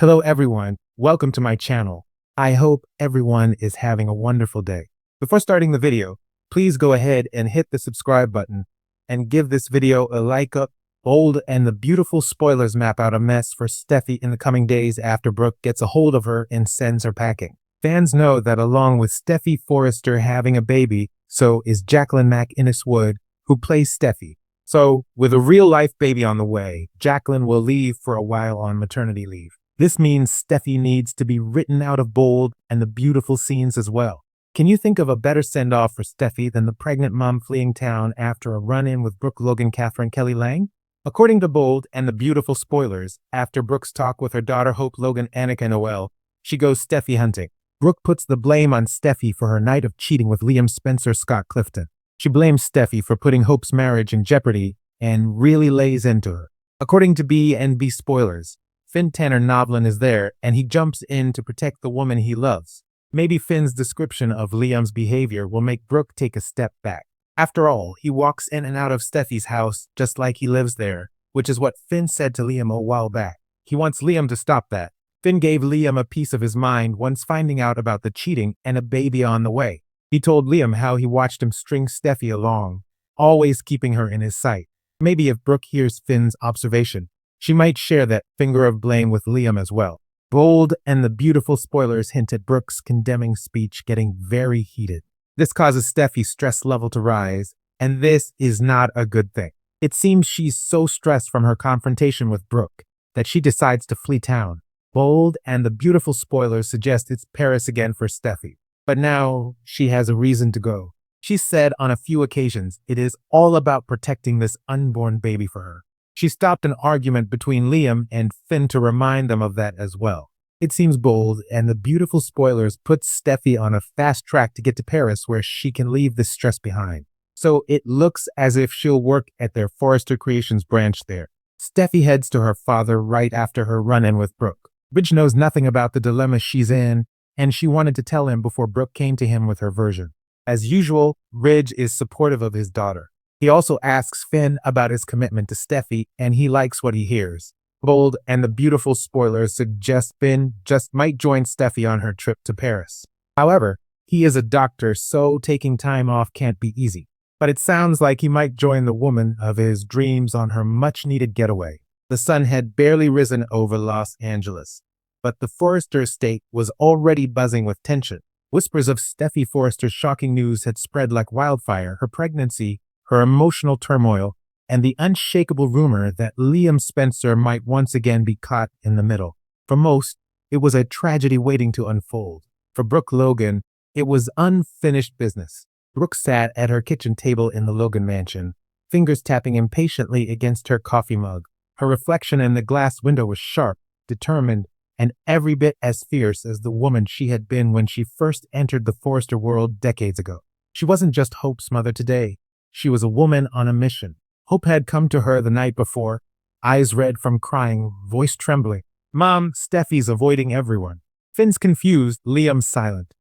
Hello everyone, welcome to my channel. I hope everyone is having a wonderful day. Before starting the video, please go ahead and hit the subscribe button and give this video a like up. Bold and the beautiful spoilers map out a mess for Steffy in the coming days after Brooke gets a hold of her and sends her packing. Fans know that along with Steffy Forrester having a baby, so is Jacqueline MacInnes Wood, who plays Steffy. So, with a real-life baby on the way, Jacqueline will leave for a while on maternity leave. This means Steffy needs to be written out of Bold and the beautiful scenes as well. Can you think of a better send-off for Steffy than the pregnant mom fleeing town after a run-in with Brooke Logan Catherine Kelly Lang? According to Bold and the beautiful spoilers, after Brooke's talk with her daughter Hope Logan Annika Noel, she goes Steffy hunting. Brooke puts the blame on Steffy for her night of cheating with Liam Spencer Scott Clifton. She blames Steffy for putting Hope's marriage in jeopardy and really lays into her. According to B&B spoilers, Finn Tanner Novlin is there and he jumps in to protect the woman he loves. Maybe Finn's description of Liam's behavior will make Brooke take a step back. After all, he walks in and out of Steffy's house just like he lives there, which is what Finn said to Liam a while back. He wants Liam to stop that. Finn gave Liam a piece of his mind once finding out about the cheating and a baby on the way. He told Liam how he watched him string Steffy along, always keeping her in his sight. Maybe if Brooke hears Finn's observation, she might share that finger of blame with Liam as well. Bold and the beautiful spoilers hint at Brooke's condemning speech getting very heated. This causes Steffy's stress level to rise, and this is not a good thing. It seems she's so stressed from her confrontation with Brooke that she decides to flee town. Bold and the beautiful spoilers suggest it's Paris again for Steffy. But now she has a reason to go. She said on a few occasions it is all about protecting this unborn baby for her. She stopped an argument between Liam and Finn to remind them of that as well. It seems Bold and the beautiful spoilers put Steffy on a fast track to get to Paris where she can leave this stress behind. So it looks as if she'll work at their Forrester Creations branch there. Steffy heads to her father right after her run-in with Brooke. Ridge knows nothing about the dilemma she's in, and she wanted to tell him before Brooke came to him with her version. As usual, Ridge is supportive of his daughter. He also asks Finn about his commitment to Steffy, and he likes what he hears. Bold and the beautiful spoilers suggest Finn just might join Steffy on her trip to Paris. However, he is a doctor, so taking time off can't be easy. But it sounds like he might join the woman of his dreams on her much-needed getaway. The sun had barely risen over Los Angeles, but the Forrester estate was already buzzing with tension. Whispers of Steffy Forrester's shocking news had spread like wildfire: her pregnancy, her emotional turmoil, and the unshakable rumor that Liam Spencer might once again be caught in the middle. For most, it was a tragedy waiting to unfold. For Brooke Logan, it was unfinished business. Brooke sat at her kitchen table in the Logan mansion, fingers tapping impatiently against her coffee mug. Her reflection in the glass window was sharp, determined, and every bit as fierce as the woman she had been when she first entered the Forrester world decades ago. She wasn't just Hope's mother today. She was a woman on a mission. Hope had come to her the night before, eyes red from crying, voice trembling. "Mom, Steffy's avoiding everyone." Finn's confused, Liam's silent.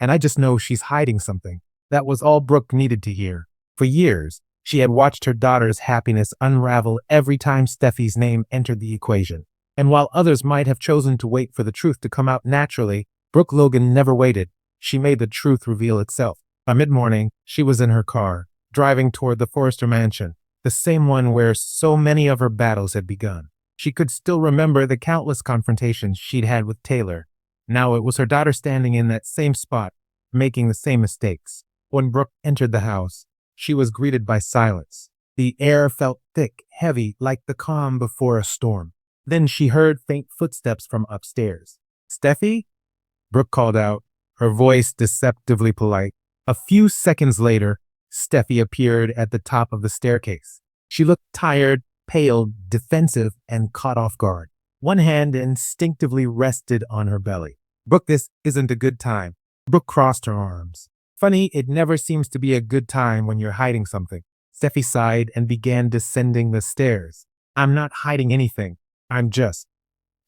"And I just know she's hiding something." That was all Brooke needed to hear. For years, she had watched her daughter's happiness unravel every time Steffy's name entered the equation. And while others might have chosen to wait for the truth to come out naturally, Brooke Logan never waited. She made the truth reveal itself. By mid-morning, she was in her car, driving toward the Forrester mansion, the same one where so many of her battles had begun. She could still remember the countless confrontations she'd had with Taylor. Now it was her daughter standing in that same spot, making the same mistakes. When Brooke entered the house, she was greeted by silence. The air felt thick, heavy, like the calm before a storm. Then she heard faint footsteps from upstairs. "Steffy?" Brooke called out, her voice deceptively polite. A few seconds later, Steffy appeared at the top of the staircase. She looked tired, pale, defensive, and caught off guard. One hand instinctively rested on her belly. "Brooke, this isn't a good time." Brooke crossed her arms. "Funny, it never seems to be a good time when you're hiding something." Steffy sighed and began descending the stairs. "I'm not hiding anything. I'm just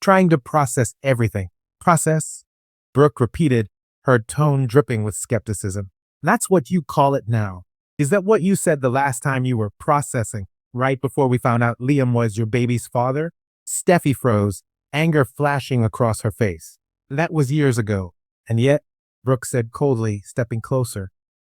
trying to process everything." "Process?" Brooke repeated, her tone dripping with skepticism. "That's what you call it now. Is that what you said the last time you were processing, right before we found out Liam was your baby's father?" Steffy froze, anger flashing across her face. That was years ago. And yet, Brooke said coldly, stepping closer,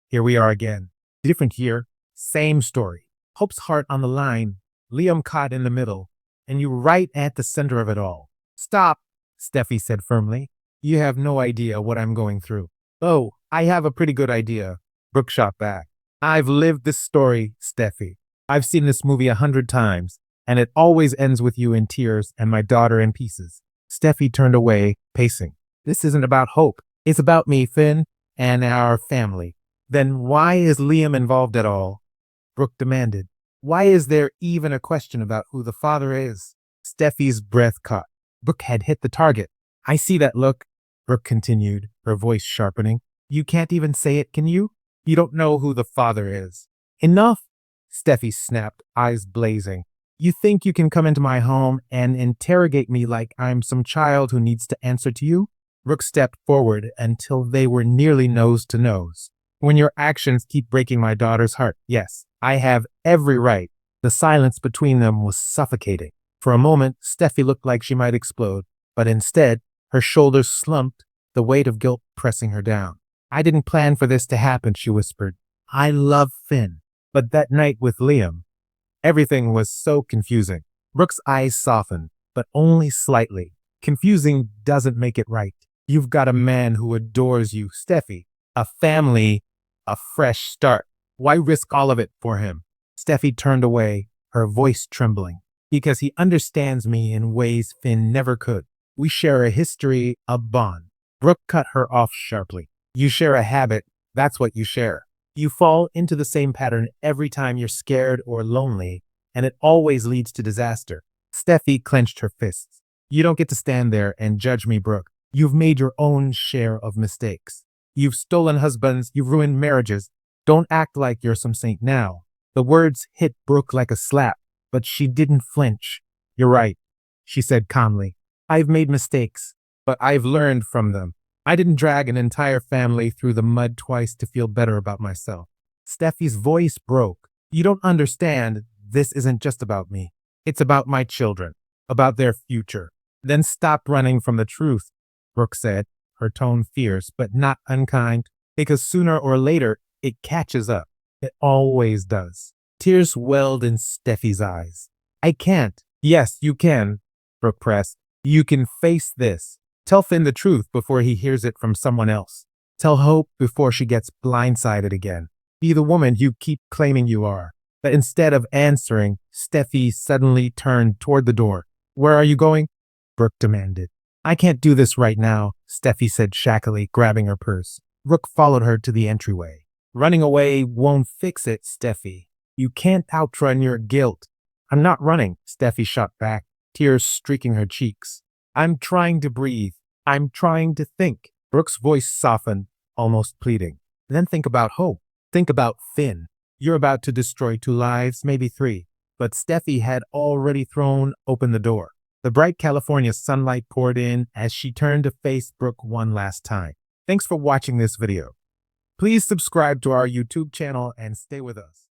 here we are again. Different year, same story. Hope's heart on the line, Liam caught in the middle, and you right at the center of it all. Stop, Steffi said firmly. You have no idea what I'm going through. Oh, I have a pretty good idea, Brooke shot back. I've lived this story, Steffi. I've seen this movie 100 times, and it always ends with you in tears and my daughter in pieces. Steffi turned away, pacing. This isn't about Hope. It's about me, Finn, and our family. Then why is Liam involved at all? Brooke demanded. Why is there even a question about who the father is? Steffi's breath caught. Brooke had hit the target. I see that look, Brooke continued, her voice sharpening. You can't even say it, can you? You don't know who the father is. Enough, Steffi snapped, eyes blazing. You think you can come into my home and interrogate me like I'm some child who needs to answer to you? Brooke stepped forward until they were nearly nose to nose. When your actions keep breaking my daughter's heart, yes, I have every right. The silence between them was suffocating. For a moment, Steffi looked like she might explode, but instead, her shoulders slumped, the weight of guilt pressing her down. I didn't plan for this to happen, she whispered. I love Finn. But that night with Liam, everything was so confusing. Brooke's eyes softened, but only slightly. Confusing doesn't make it right. You've got a man who adores you, Steffi. A family, a fresh start. Why risk all of it for him? Steffi turned away, her voice trembling. Because he understands me in ways Finn never could. We share a history, a bond. Brooke cut her off sharply. You share a habit, that's what you share. You fall into the same pattern every time you're scared or lonely, and it always leads to disaster. Steffi clenched her fists. You don't get to stand there and judge me, Brooke. You've made your own share of mistakes. You've stolen husbands, you've ruined marriages. Don't act like you're some saint now. The words hit Brooke like a slap, but she didn't flinch. You're right, she said calmly. I've made mistakes, but I've learned from them. I didn't drag an entire family through the mud twice to feel better about myself. Steffi's voice broke. You don't understand. This isn't just about me. It's about my children, about their future. Then stop running from the truth, Brooke said, her tone fierce but not unkind, because sooner or later it catches up. It always does. Tears welled in Steffi's eyes. I can't. Yes, you can, Brooke pressed. You can face this. Tell Finn the truth before he hears it from someone else. Tell Hope before she gets blindsided again. Be the woman you keep claiming you are. But instead of answering, Steffi suddenly turned toward the door. Where are you going? Brooke demanded. I can't do this right now, Steffi said shackily, grabbing her purse. Brooke followed her to the entryway. Running away won't fix it, Steffi. You can't outrun your guilt. I'm not running, Steffi shot back, tears streaking her cheeks. I'm trying to breathe. I'm trying to think. Brooke's voice softened, almost pleading. Then think about Hope. Think about Finn. You're about to destroy 2 lives, maybe 3. But Steffi had already thrown open the door. The bright California sunlight poured in as she turned to face Brooke one last time. Thanks for watching this video. Please subscribe to our YouTube channel and stay with us.